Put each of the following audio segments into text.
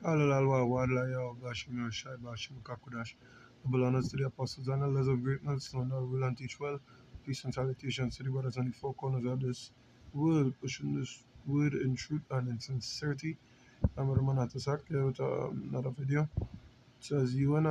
Kalul Alwa Wadlaya Bashim Shai Bashim Kakudash. Double honors to the apostles and elders of greatness, known that will and teach well. Peace and salutations to the brothers on the four corners of this world, pushing this word in truth and in sincerity. I'm Roman Atasak here with another video. It says UN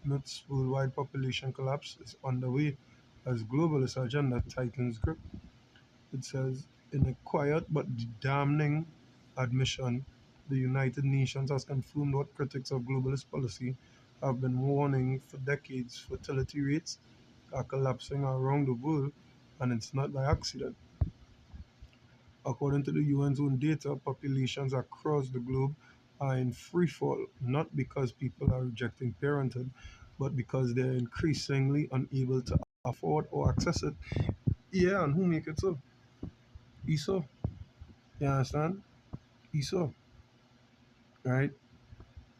admits worldwide population collapse is underway as globalist agenda tightens grip. It says, in a quiet but damning admission, the United Nations has confirmed what critics of globalist policy have been warning for decades. Fertility rates are collapsing around the world, and it's not by accident. According to the UN's own data, populations across the globe are in free fall, not because people are rejecting parenthood, but because they're increasingly unable to afford or access it. Yeah, and who make it so? ESO. You understand? ESO, right?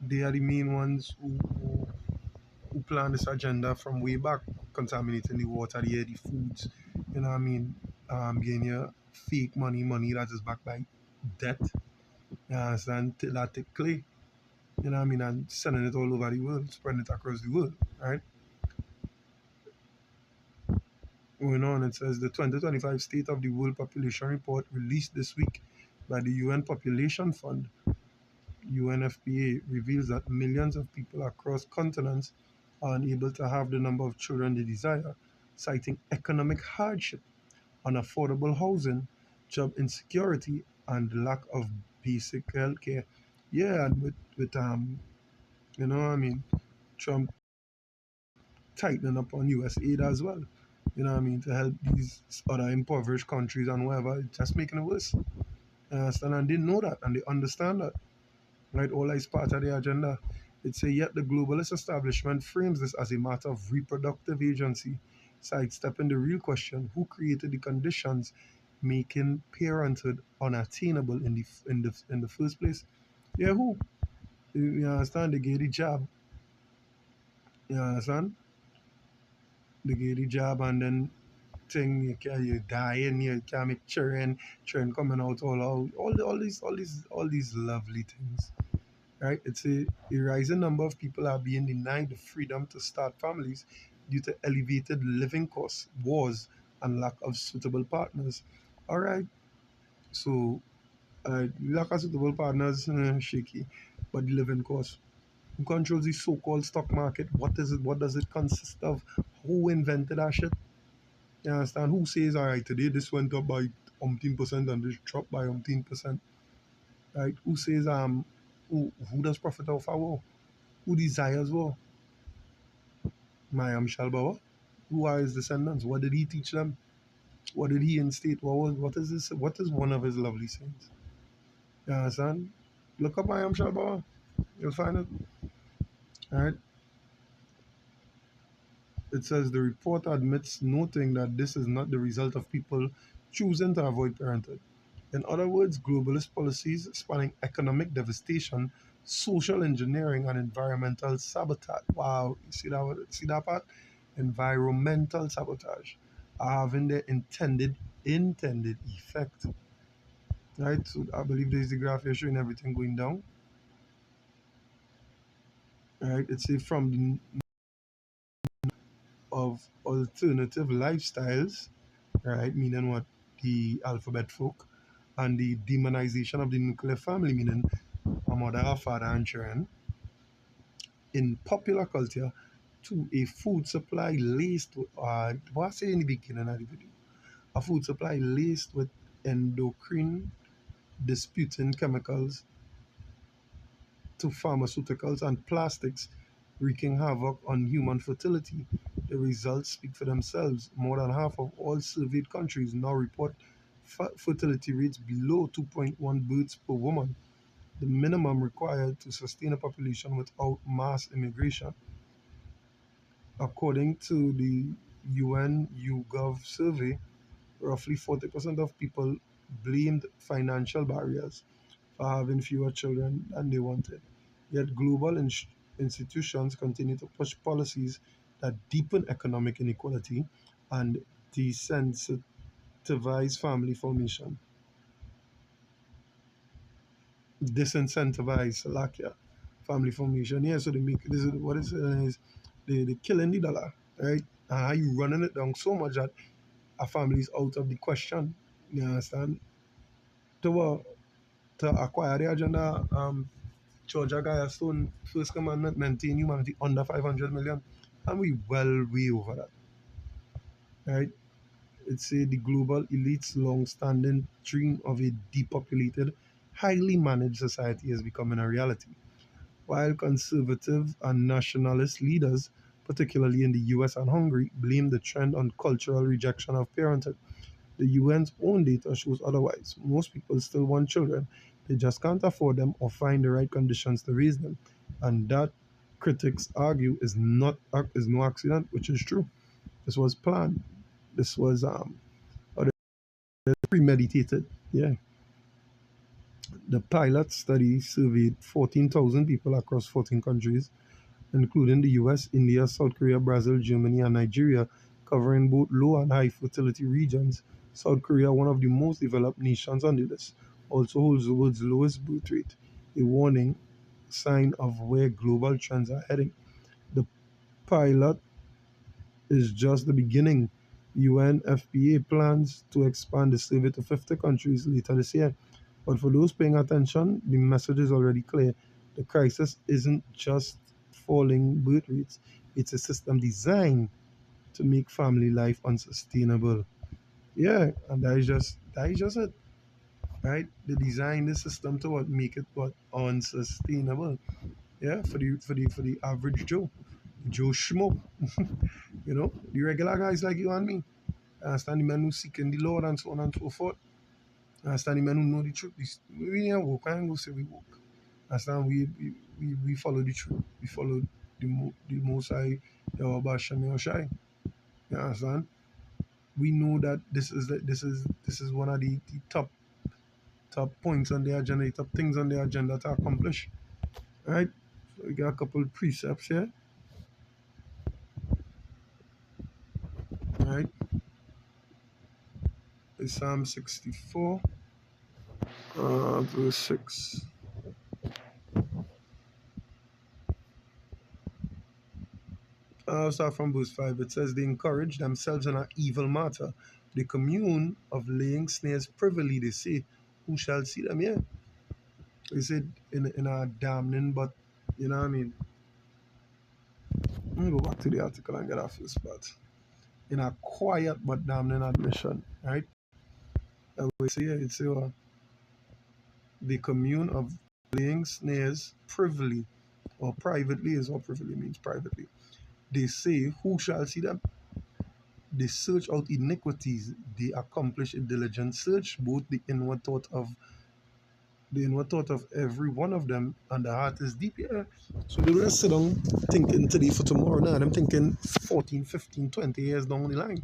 They are the main ones who plan this agenda from way back, contaminating the water, the air, the foods. You know what I mean? Getting your fake money that is backed by debt. You understand? That take clay. You know what I mean? And sending it all over the world, spreading it across the world, right? Going on, it says the 2025 State of the World Population Report released this week by the UN Population Fund UNFPA reveals that millions of people across continents are unable to have the number of children they desire, citing economic hardship, unaffordable housing, job insecurity, and lack of basic health care. Yeah, and with you know what I mean, Trump tightening up on US aid as well. You know what I mean, to help these other impoverished countries and whatever, just making it worse. You understand? And they know that and they understand that. Right? All is part of the agenda. It's a yet the globalist establishment frames this as a matter of reproductive agency, sidestepping the real question: who created the conditions making parenthood unattainable in the first place? Yeah, who? You understand? They gave the job. You understand? They gave the job, and then thing you dying, you can't make children coming out all these lovely things. Right? It's a rising number of people are being denied the freedom to start families due to elevated living costs, wars, and lack of suitable partners. All right, so lack of suitable partners, shaky, but the living costs. Who controls the so-called stock market? What is it? What does it consist of? Who invented that shit? You understand? Who says, all right, today this went up by umpteen percent and this dropped by umpteen percent? Right? Who says who does profit off our war? Who desires war? Mayam Shalbawa. Who are his descendants? What did he teach them? What did he instate? What is this? What is one of his lovely sayings? You understand? Look up Mayam Shalbawa. You'll find it. All right. It says the report admits, noting that this is not the result of people choosing to avoid parenthood. In other words, globalist policies spanning economic devastation, social engineering, and environmental sabotage. Wow, you see that part? Environmental sabotage are having their intended effect. Right? So I believe there's the graph here showing everything going down. Right? It's a from the of alternative lifestyles, right? Meaning what? The alphabet folk, and the demonization of the nuclear family, meaning a mother, a father, and children, in popular culture, to a food supply laced with, what I say in the beginning of the video, a food supply laced with endocrine disputing chemicals to pharmaceuticals and plastics wreaking havoc on human fertility. The results speak for themselves. More than half of all surveyed countries now report fertility rates below 2.1 births per woman, the minimum required to sustain a population without mass immigration. According to the UN YouGov survey, roughly 40% of people blamed financial barriers for having fewer children than they wanted. Yet global institutions continue to push policies that deepen economic inequality and desensitize family formation. Disincentivize, Salakia. family formation. Yeah, so they make this is what it's is they killing the dollar, right? And how you running it down so much that a family is out of the question. You understand? To to acquire the agenda, Georgia Stone first commandment maintain humanity under 500 million, and we well way over that, right? It's a the global elite's long-standing dream of a depopulated, highly managed society is becoming a reality. While conservative and nationalist leaders, particularly in the US and Hungary, blame the trend on cultural rejection of parenthood, the UN's own data shows otherwise. Most people still want children, they just can't afford them or find the right conditions to raise them. And that, critics argue, is no accident, which is true. This was planned. This was premeditated. Yeah. The pilot study surveyed 14,000 people across 14 countries, including the US, India, South Korea, Brazil, Germany, and Nigeria, covering both low and high fertility regions. South Korea, one of the most developed nations on the list, also holds the world's lowest birth rate, a warning sign of where global trends are heading. The pilot is just the beginning. UNFPA plans to expand the survey to 50 countries later this year. But for those paying attention, the message is already clear. The crisis isn't just falling birth rates, it's a system designed to make family life unsustainable. Yeah, and that is just it. Right? They design the system to what make it what unsustainable. Yeah, for the average Joe. Joe Schmo. The regular guys like you and me. Understand the men who seeking the Lord and so on and so forth. Understand the men who know the truth. We ain't woke. I ain't gonna say we woke. Understand we follow the truth. We follow the most high Yahweh Shem Yoshai. You understand? We know that this is one of the top points on the agenda, the top things on the agenda to accomplish. Right? So we got a couple of precepts here. Right? It's Psalm 64, verse 6. I'll start from verse 5. It says, they encourage themselves in an evil matter. They commune of laying snares privily. They say, who shall see them? Yeah. They said in a damning, but you know what I mean? Let me go back to the article and get our first part. In a quiet but damning admission, right? I will say, it's the commune of laying snares privily, or privately is what privily means, privately. They say, who shall see them? They search out iniquities, they accomplish a diligent search, both the inward thought of every one of them, and the heart is deep. Yeah. So they don't sit down thinking today for tomorrow. Now I'm thinking 14, 15, 20 years down the line.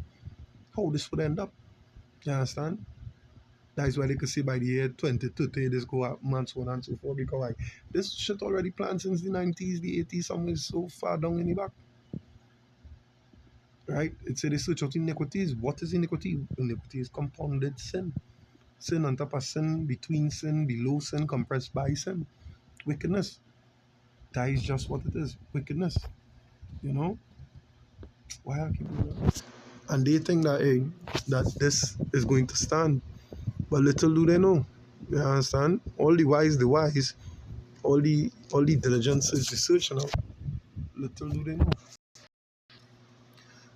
How this would end up. You understand? That's why they could say by the year 2030 this go up and so on and so forth. Because like this shit already planned since the 90s, the 80s, somewhere so far down in the back. Right? It said they search out iniquities. What is iniquity? Iniquity is compounded sin. Sin on top of sin, between sin, below sin, compressed by sin. Wickedness. That is just what it is. Wickedness. You know? Why I keep doing that? And they think that that this is going to stand. But little do they know. You understand? All the wise, all the diligence is research now. Little do they know.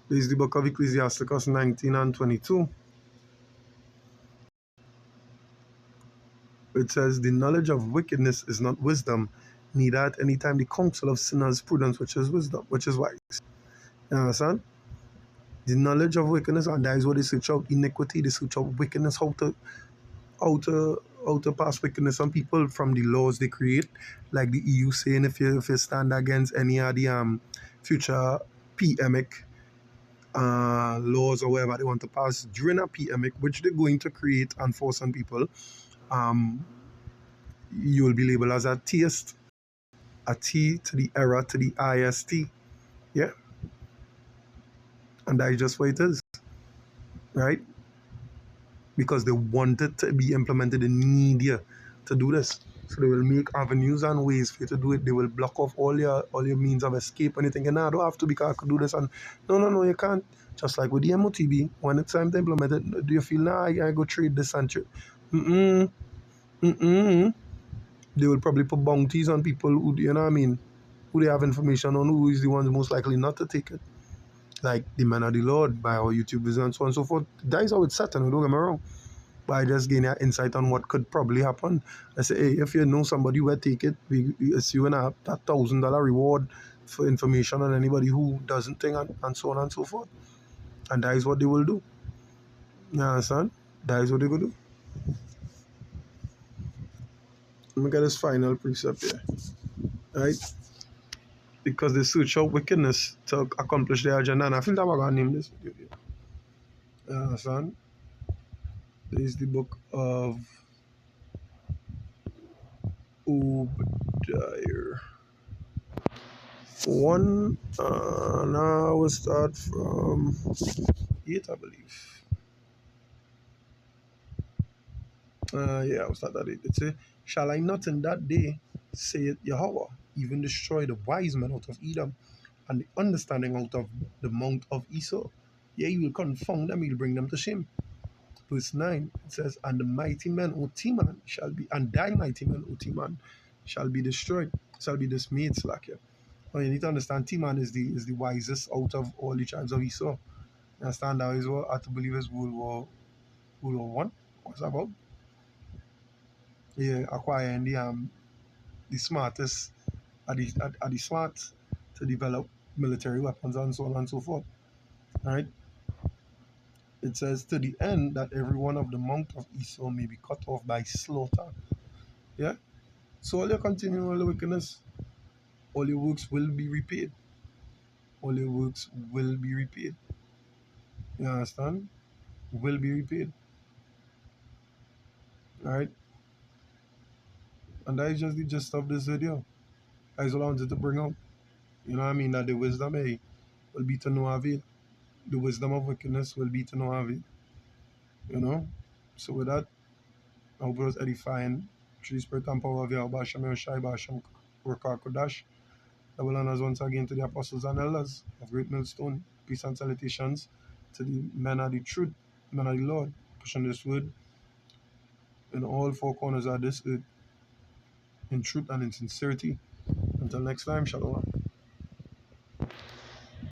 This is the book of Ecclesiasticus 19 and 22. It says, the knowledge of wickedness is not wisdom, neither at any time the counsel of sinners prudence, which is wisdom, which is wise. You understand? The knowledge of wickedness, and that is what they search out iniquity, they search out wickedness, how to pass wickedness on people from the laws they create, like the EU saying if you stand against any of the future PMIC laws or whatever they want to pass during a PMIC, which they're going to create and force on people, um, you will be labeled as a theist, a T to the error to the IST. Yeah. And that is just what it is, right? Because they want it to be implemented in media to do this. So they will make avenues and ways for you to do it. They will block off all your means of escape. And you think, nah, I don't have to because I could do this. And no, you can't. Just like with the MOTB, when it's time to implement it, do you feel, nah, I go trade this and trade? Mm-mm, mm-mm. They will probably put bounties on people who, you know what I mean, who they have information on, who is the ones most likely not to take it. Like the man of the Lord by our YouTubers and so on and so forth. That is how it's set, and don't get me wrong. But I just gain an insight on what could probably happen. I say, hey, if you know somebody who will take it, we issue a $1,000 reward for information on anybody who doesn't think, and so on and so forth. And that is what they will do. You understand? That is what they will do. Let me get this final precept here. Right? Because they search out wickedness to accomplish their agenda. And I feel that we're going to name this video. You understand? This is the book of Obadiah. One, now we'll start from 8, I believe. Yeah, we'll start at 8. It says, shall I not in that day, saith Yahweh, even destroy the wise men out of Edom, and the understanding out of the mount of Esau? Yea, you will confound them, you'll bring them to shame. Verse 9, it says, and the mighty men, O Teman, shall be, and thy mighty men, O Teman, shall be destroyed, shall be dismayed, slack here. Well, you need to understand, Teman is the wisest out of all the tribes of Esau. You understand that is what I to believe is World War One was about. Yeah, acquiring the smartest, are the smart to develop military weapons and so on and so forth. Right? It says to the end that every one of the mount of Esau may be cut off by slaughter. Yeah. So all your continual wickedness, all your works will be repaid. All your works will be repaid. You understand? Will be repaid. Right? And that is just the gist of this video. That is what I wanted to bring out. You know what I mean? That the wisdom will be to no avail. The wisdom of wickedness will be to no avail. You know? So with that, I hope it was edifying. Through the spirit and power of Yahweh Shem Yoshai Bashem Rakar Kodash. Double honors once again to the apostles and elders of Great Millstone. Peace and salutations to the men of the truth, men of the Lord, pushing this word in all four corners of this earth, in truth and in sincerity. Until next time, shalom.